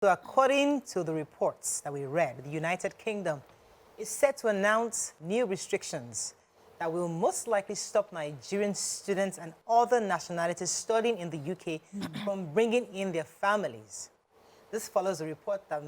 So according to the reports that we read, the United Kingdom is set to announce new restrictions that will most likely stop Nigerian students and other nationalities studying in the UK from bringing in their families. This follows a report that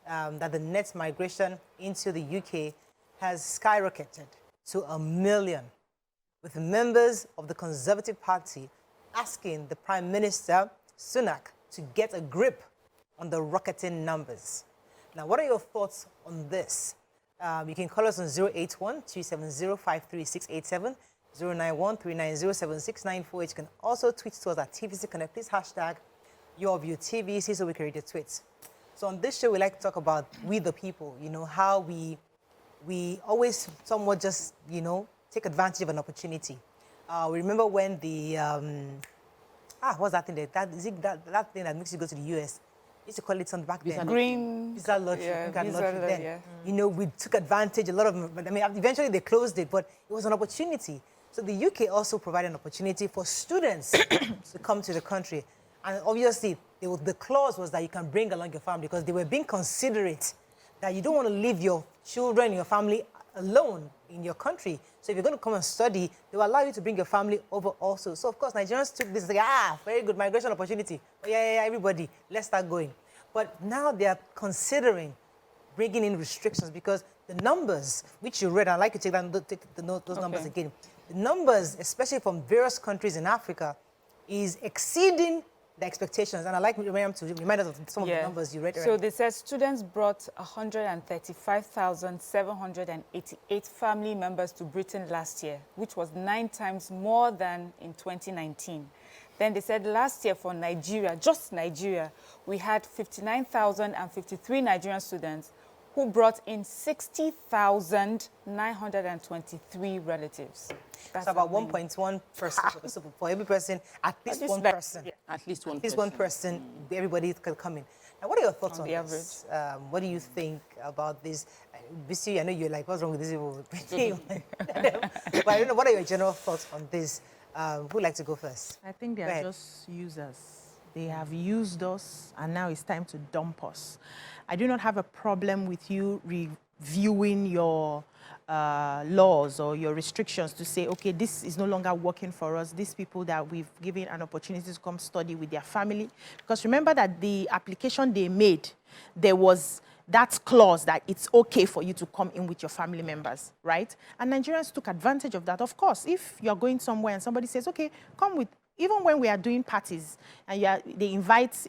that the net migration into the UK has skyrocketed to 1 million, with members of the Conservative Party asking the Prime Minister, Sunak, to get a grip on the rocketing numbers. Now, what are your thoughts on this? You can call us on 081-270-53687, 091-390-7694. You can also tweet to us at TVC Connect. Please hashtag your view TVC so we can read your tweets. So on this show, we like to talk about we the people, you know, how we always somewhat just, you know, take advantage of an opportunity. We remember when the, what's that thing? That thing that makes you go to the US? Used to call it something back then. Visa lottery. Yeah, Visa lottery then. Yeah. You know, we took advantage, a lot of, I mean, eventually they closed it, but it was an opportunity. So the UK also provided an opportunity for students to come to the country. And obviously, the clause was that you can bring along your family because they were being considerate that you don't want to leave your children, your family alone in your country. So if you're going to come and study, they will allow you to bring your family over also. So of course, Nigerians took this, like, very good migration opportunity. Oh, yeah, everybody, let's start going. But now they are considering bringing in restrictions because the numbers, which you read, I'd like you to take those numbers again. The numbers, especially from various countries in Africa, is exceeding the expectations. And I'd like Miriam to remind us of some of the numbers you read already. So they said students brought 135,788 family members to Britain last year, which was 9 times more than in 2019. Then they said last year for Nigeria, just Nigeria, we had 59,053 Nigerian students who brought in 60,923 relatives. That's about 1.1 person. So for every person, at least one person. Yeah. At least one person, everybody can come in. Now, what are your thoughts on the this? What do you think about this? Bisi, I know you're like, what's wrong with this people? But I don't know, what are your general thoughts on this? Who'd like to go first? I think they are just users. They have used us, and now it's time to dump us. I do not have a problem with you reviewing your laws or your restrictions to say, okay, this is no longer working for us. These people that we've given an opportunity to come study with their family. Because remember that the application they made, there was that clause that it's okay for you to come in with your family members, right? And Nigerians took advantage of that. Of course, if you're going somewhere and somebody says, okay, come with, even when we are doing parties and a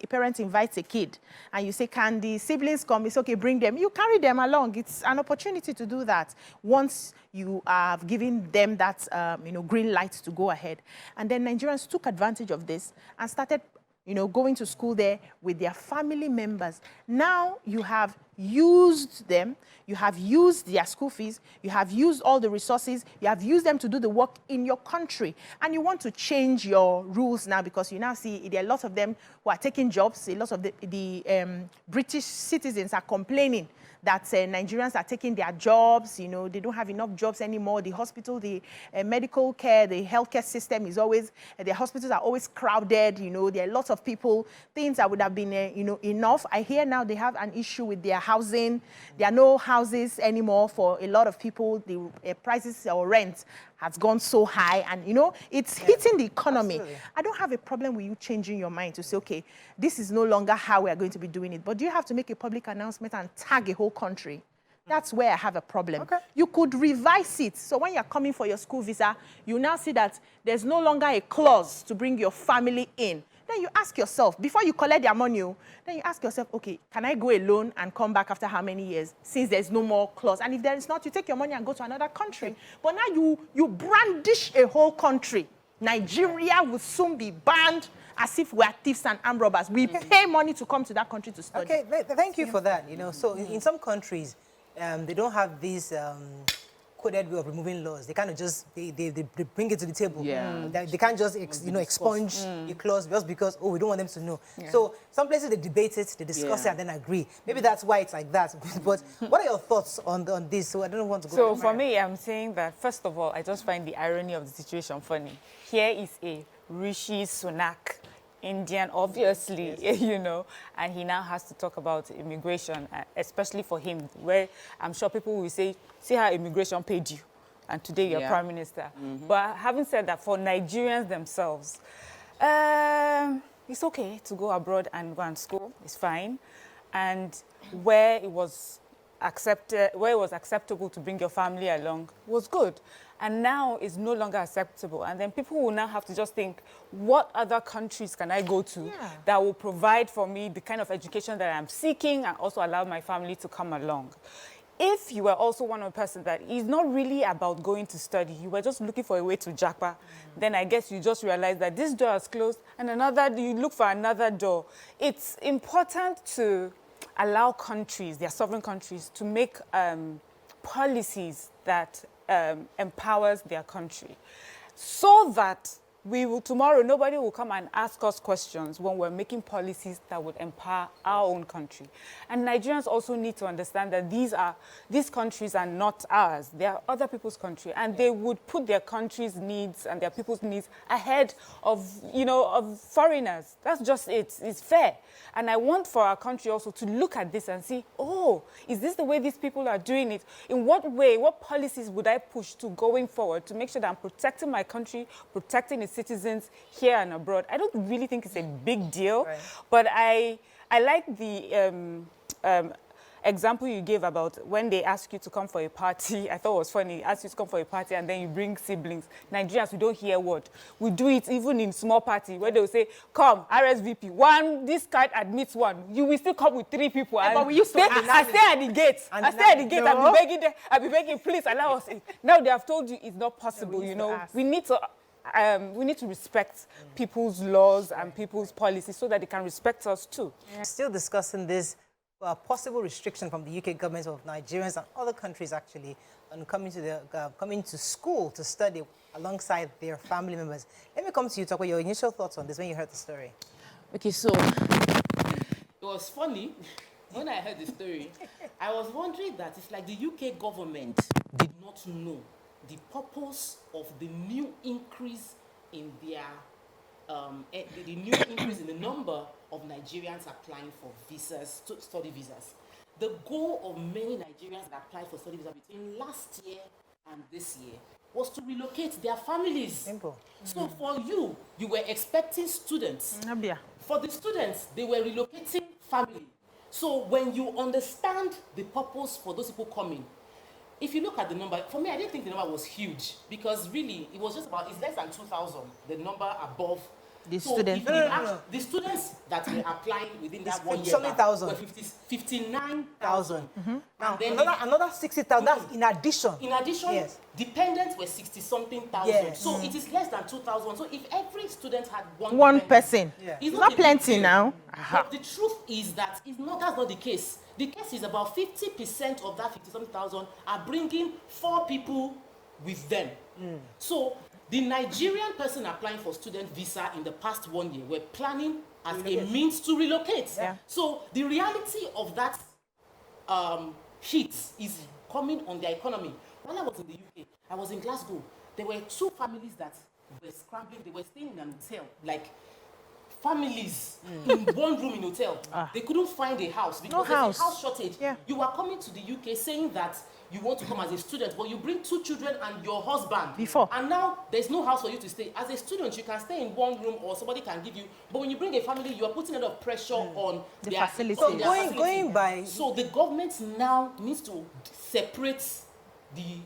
parent invites a kid and you say, can the siblings come? It's okay, bring them. You carry them along. It's an opportunity to do that once you have given them that, green light to go ahead. And then Nigerians took advantage of this and started going to school there with their family members. Now you have used them, you have used their school fees, you have used all the resources, you have used them to do the work in your country. And you want to change your rules now because you now see there are lots of them who are taking jobs. A lot of the British citizens are complaining that Nigerians are taking their jobs, they don't have enough jobs anymore. The hospital, the medical care, the healthcare system is always, the hospitals are always crowded, there are lots of people, things that would have been, enough. I hear now they have an issue with their housing. There are no houses anymore for a lot of people. The prices or rent has gone so high and, it's hitting the economy. Absolutely. I don't have a problem with you changing your mind to say, okay, this is no longer how we are going to be doing it. But do you have to make a public announcement and tag a whole country? That's where I have a problem. Okay. You could revise it. So when you're coming for your school visa, you now see that there's no longer a clause to bring your family in. Then you ask yourself, before you collect their money, then you ask yourself, okay, can I go alone and come back after how many years since there's no more clause? And if there is not, you take your money and go to another country. Okay. But now you brandish a whole country. Nigeria will soon be banned as if we're thieves and armed robbers. We pay money to come to that country to study. Okay, thank you for that. So in some countries, they don't have these coded way of removing laws. They kind of just, they bring it to the table. Yeah. They can't just, expunge a clause just because, we don't want them to know. Yeah. So some places they debate it, they discuss it, and then agree. Maybe that's why it's like that. But what are your thoughts on this? So I don't want to go. So for me, I'm saying that, first of all, I just find the irony of the situation funny. Here is a Rishi Sunak Indian, obviously, you know, and he now has to talk about immigration, especially for him, where I'm sure people will say, see how immigration paid you, and today you're prime minister. But having said that, for Nigerians themselves, it's okay to go abroad and go and school. It's fine, and where it was acceptable to bring your family along was good. And now it's no longer acceptable. And then people will now have to just think, what other countries can I go to that will provide for me the kind of education that I'm seeking and also allow my family to come along? If you were also one of the person that is not really about going to study, you were just looking for a way to japa, then I guess you just realize that this door is closed and you look for another door. It's important to allow countries, their sovereign countries, to make policies that empowers their country, so that tomorrow nobody will come and ask us questions when we're making policies that would empower our own country. And Nigerians also need to understand that these countries are not ours. They are other people's country, and they would put their country's needs and their people's needs ahead of, of foreigners. That's just it. It's fair. And I want for our country also to look at this and see, oh, is this the way these people are doing it? In what way, what policies would I push to going forward to make sure that I'm protecting my country, protecting its citizens here and abroad? I don't really think it's a big deal, but I like the example you gave about when they ask you to come for a party. I thought it was funny. Ask you to come for a party and then you bring siblings. Nigerians, we don't hear word. We do it even in small party where they will say, come, RSVP. This card admits one. You will still come with 3 people. Yeah, but we used to I stay at the gate. I'll be begging them. I'll be begging, please allow us in. Now they have told you it's not possible, We need to respect people's laws and people's policies so that they can respect us too. Still discussing this possible restriction from the UK government of Nigerians and other countries actually on coming to school to study alongside their family members. Let me come to you, talk about your initial thoughts on this when you heard the story. Okay, so it was funny when I heard the story. I was wondering that it's like the UK government did not know the purpose of the new increase in their the new increase in the number of Nigerians applying for visas, study visas. The goal of many Nigerians that applied for study visas between last year and this year was to relocate their families. Simple. So for you were expecting students. For the students, they were relocating family. So when you understand the purpose for those people coming, if you look at the number, for me, I didn't think the number was huge because really it was just it's less than 2,000, the number above. The so students. The students that were applying within that 1 year thousand. were 59,000. Now, then another 60,000, that's in addition. In addition, yes. Dependents were 60-something thousand. Yes. So it is less than 2,000. So if every student had one person, it's not plenty now. But the truth is that that's not the case. The case is about 50% of that 50-something thousand are bringing 4 people with them. So the Nigerian person applying for student visa in the past 1 year were planning as a means to relocate. So the reality of that hit is coming on their economy. When I was in the UK, I was in Glasgow. There were 2 families that were scrambling. They were staying in an hotel, like families in one room in hotel. They couldn't find a house because there's a house shortage. You are coming to the UK saying that you want to come as a student, but you bring 2 children and your husband. And now there's no house for you to stay. As a student, you can stay in one room or somebody can give you. But when you bring a family, you are putting a lot of pressure on their facility. So going by... So the government now needs to separate the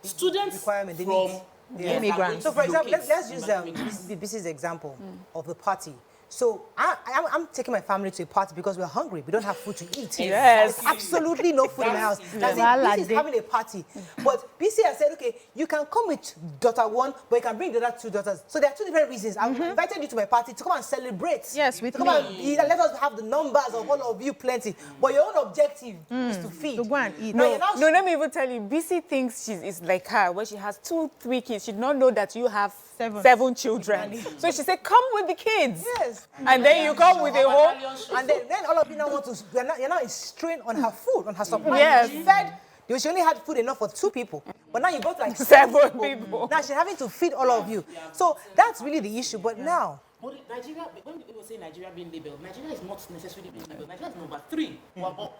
students requirement from immigrants. So for example, let's use BC's example of the party. So I'm taking my family to a party because we're hungry. We don't have food to eat. Yes. There's absolutely no food in my house. That's it. BC is having a party. But BC has said, okay, you can come with daughter 1, but you can bring the other 2 daughters. So there are 2 different reasons. I invited you to my party to come and celebrate. Yes, with to come and eat, and let us have the numbers of all of you plenty. But your own objective is to feed. To go and eat. No, let me even tell you, BC thinks it's like her, where she has 2, 3 kids. She did not know that you have 7 children. So she said, come with the kids. Yes. And then you come with a whole... And then all of you now want to... You're now strained on her food, on her supply. Yes. She fed... She only had food enough for 2 people. But now you got like 7 people. Now she's having to feed all of you. So that's really the issue. But now, But Nigeria, when people say Nigeria being labeled, Nigeria is not necessarily being labeled. Nigeria is number 3. Well,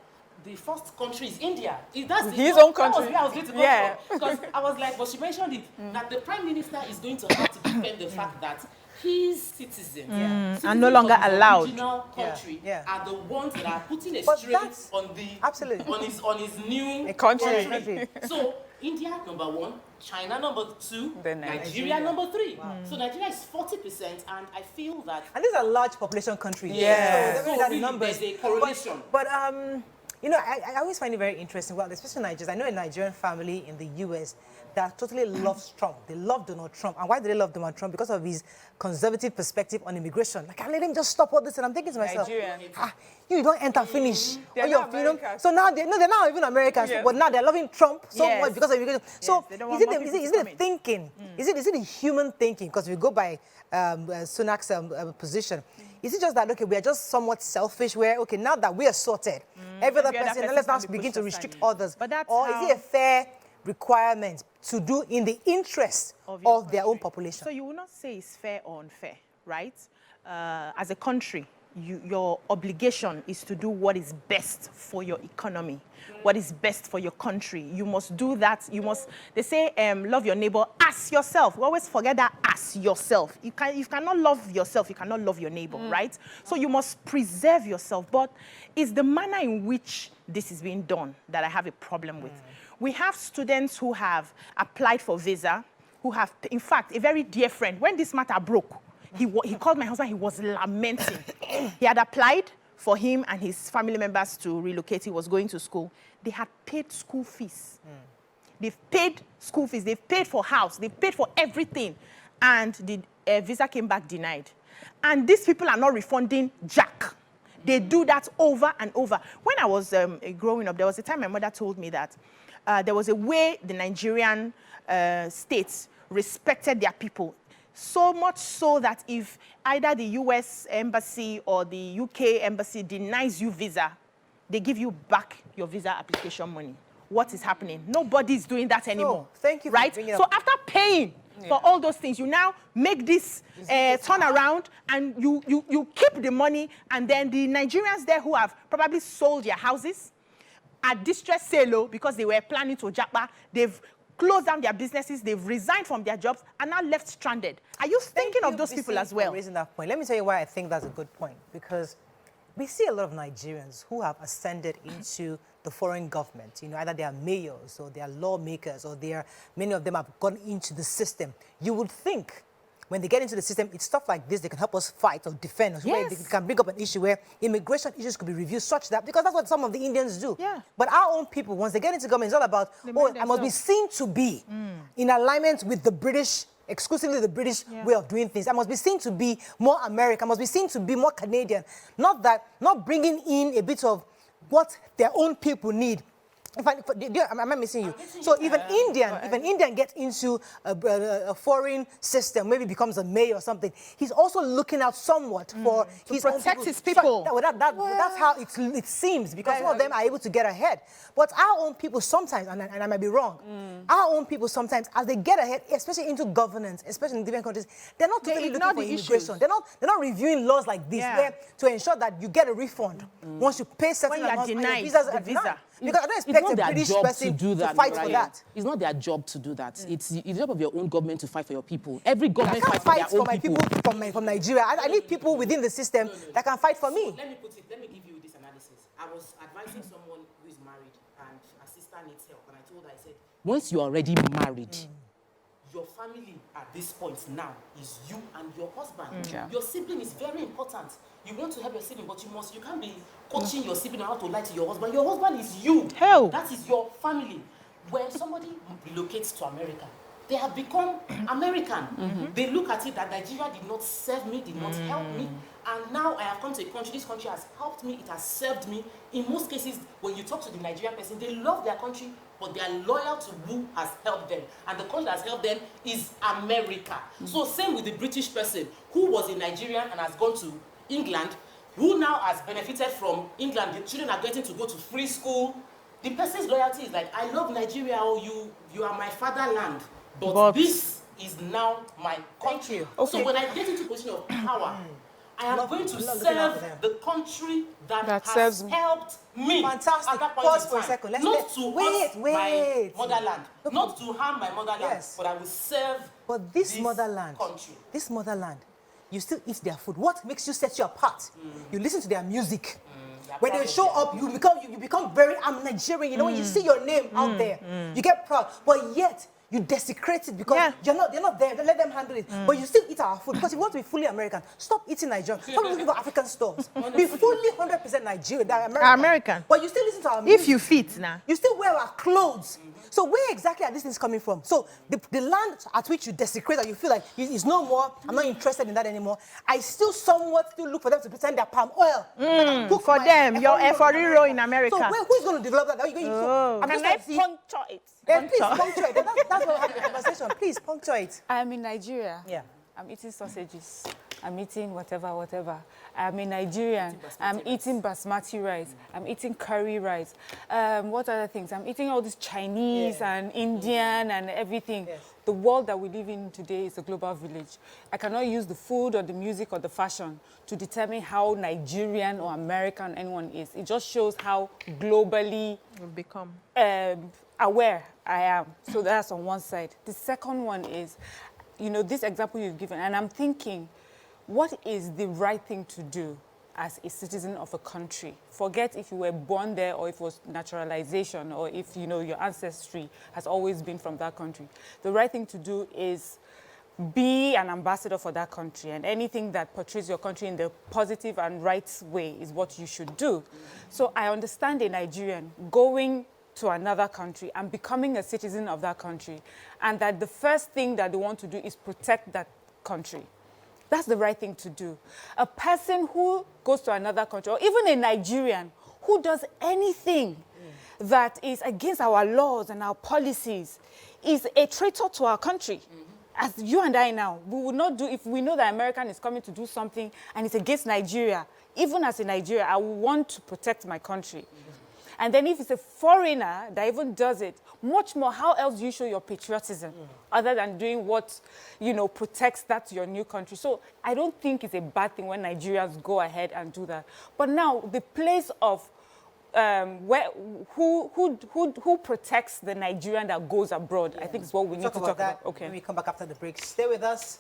the first country is India. That's his own that country. was where I was going to come from. Because I was like, but she mentioned it, that the Prime Minister is going to have to defend the fact that his citizens, are no longer of his allowed. original country are the ones that are putting a But strain that's- on the absolutely. on his new country. So India number 1, China number 2, Then Nigeria number 3. So Nigeria is 40%, and I feel that And these are large population countries. Yeah. So, So that really, numbers. there's a correlation. But you know, I always find it very interesting. Well, especially Nigerians. I know a Nigerian family in the U.S. that totally loves Trump. They love Donald Trump. And why do they love Donald Trump? Because of his conservative perspective on immigration. Like, I let him just stop all this. And I'm thinking to myself, Nigerian. you don't enter, finish. They're Or not you know, Americans. so now they're not even Americans, Yes. but now they're loving Trump so Yes. much because of immigration. So they don't is want it more the, people is to it come the in. thinking? Is it the human thinking? Because if we go by Sunak's position, is it just that, okay, we are just somewhat selfish where, okay, now that we are sorted, every other person, let's not begin to restrict others? But that's or is it a fair requirement to do in the interest of their own population? So you will not say it's fair or unfair, right? As a country, your obligation is to do what is best for your economy, what is best for your country. You must do that. You must, they say, love your neighbor as yourself. We always forget that as yourself. You cannot love yourself, you cannot love your neighbor, right? So you must preserve yourself. But it's the manner in which this is being done that I have a problem with. We have students who have applied for visa, who have, in fact, a very dear friend, when this matter broke, he called my husband, he was lamenting. He had applied for him and his family members to relocate. He was going to school. They had paid school fees. They've paid school fees. They've paid for house. They've paid for everything. And the visa came back denied. And these people are not refunding jack. They do that over and over. When I was growing up, there was a time my mother told me that there was a way the Nigerian states respected their people. So much so that if either the US embassy or the UK embassy denies you visa, they give you back your visa application money. What is happening? Nobody is doing that anymore. Thank you for right? bringing it So up. after paying for all those things, you now make this turn around and you keep the money, and then the Nigerians there who have probably sold their houses at distress sale because they were planning to japa, they've closed down their businesses, they've resigned from their jobs, and now left stranded. Are you thinking of those people as well? Raising that point. Let me tell you why I think that's a good point. Because we see a lot of Nigerians who have ascended into the foreign government. You know, either they are mayors or they are lawmakers or many of them have gone into the system. You would think when they get into the system, it's stuff like this, they can help us fight or defend us. Where they can bring up an issue where immigration issues could be reviewed such that, because that's what some of the Indians do. Yeah. But our own people, once they get into government, it's all about, oh, I must be seen to be in alignment with the British, exclusively the British way of doing things. I must be seen to be more American. I must be seen to be more Canadian. Not bringing in a bit of what their own people need. Am I missing you? So if an Indian gets into a foreign system, maybe becomes a mayor or something, he's also looking out somewhat for his protect own his people. That's how it seems, because some of them are able to get ahead. But our own people sometimes, and I might be wrong, our own people sometimes, as they get ahead, especially into governance, especially in different countries, they're not totally looking for immigration. They're not reviewing laws like this where to ensure that you get a refund once you pay certain amounts on your visas the visa. Because I don't expect a British person to fight for that. It's not their job to do that. It's the job of your own government to fight for your people. Every government I can't fights for their fight own for my people from Nigeria. I need people within the system that can fight for me. Let me give you this analysis. I was advising someone who is married and her sister needs help, and I told her, I said, once you're already married, your family at this point now is you and your husband. Your sibling is very important. You want to help your sibling, but you can't be coaching your sibling on how to lie to your husband. Your husband is you. Hell. That is your family. When somebody relocates to America, they have become American. They look at it that Nigeria did not serve me, did not help me, and now I have come to a country, this country has helped me, it has served me. In most cases, when you talk to the Nigerian person, they love their country, but they are loyal to who has helped them. And the country that has helped them is America. So same with the British person who was a Nigerian and has gone to England, who now has benefited from England. The children are getting to go to free school. The person's loyalty is like, I love Nigeria, or you are my fatherland. But this is now my country. Okay. So when I get into a position of power, I am going to serve the country that has serves me. helped me. Fantastic. At that point Pause in for a time. second. Not to hurt wait. my motherland, not to harm my motherland, Yes. but I will serve But this motherland, you still eat their food. What makes you set you apart? You listen to their music. When they show up, you become very, I'm Nigerian. You know, when you see your name out there, you get proud. But yet, you desecrate it because they're not there. Let them handle it. But you still eat our food because you want to be fully American. Stop eating Nigerian. Stop looking for African stores. Be fully 100% Nigerian. American. But you still listen to our music. If you fit now. You still wear our clothes. So where exactly are these things coming from? So the land at which you desecrate and you feel like it's no more, I'm not interested in that anymore, I still somewhat still look for them to pretend they're palm oil. For them, your Eforiro in America. So who's going to develop that? Are you going to Can I puncture it? Yeah, please puncture it. That's what we're having a conversation. Please puncture it. I'm in Nigeria. Yeah. I'm eating sausages. I'm eating whatever. I'm in Nigerian. I'm eating basmati rice. I'm eating curry rice. What other things? I'm eating all this Chinese and Indian and everything. Yes. The world that we live in today is a global village. I cannot use the food or the music or the fashion to determine how Nigerian or American anyone is. It just shows how globally We've become aware I am. So that's on one side. The second one is, you know, this example you've given, and I'm thinking, what is the right thing to do as a citizen of a country? Forget if you were born there or if it was naturalization or if, you know, your ancestry has always been from that country. The right thing to do is be an ambassador for that country, and anything that portrays your country in the positive and right way is what you should do. So I understand a Nigerian going to another country and becoming a citizen of that country, and that the first thing that they want to do is protect that country. That's the right thing to do. A person who goes to another country, or even a Nigerian who does anything that is against our laws and our policies, is a traitor to our country. As you and I now, we would not do, if we know that American is coming to do something and it's against Nigeria, even as a Nigerian, I would want to protect my country. And then if it's a foreigner that even does it, much more, how else do you show your patriotism other than doing what, you know, protects that your new country? So I don't think it's a bad thing when Nigerians go ahead and do that. But now the place of who protects the Nigerian that goes abroad, I think is what we need to talk about. Okay. When we come back after the break, stay with us.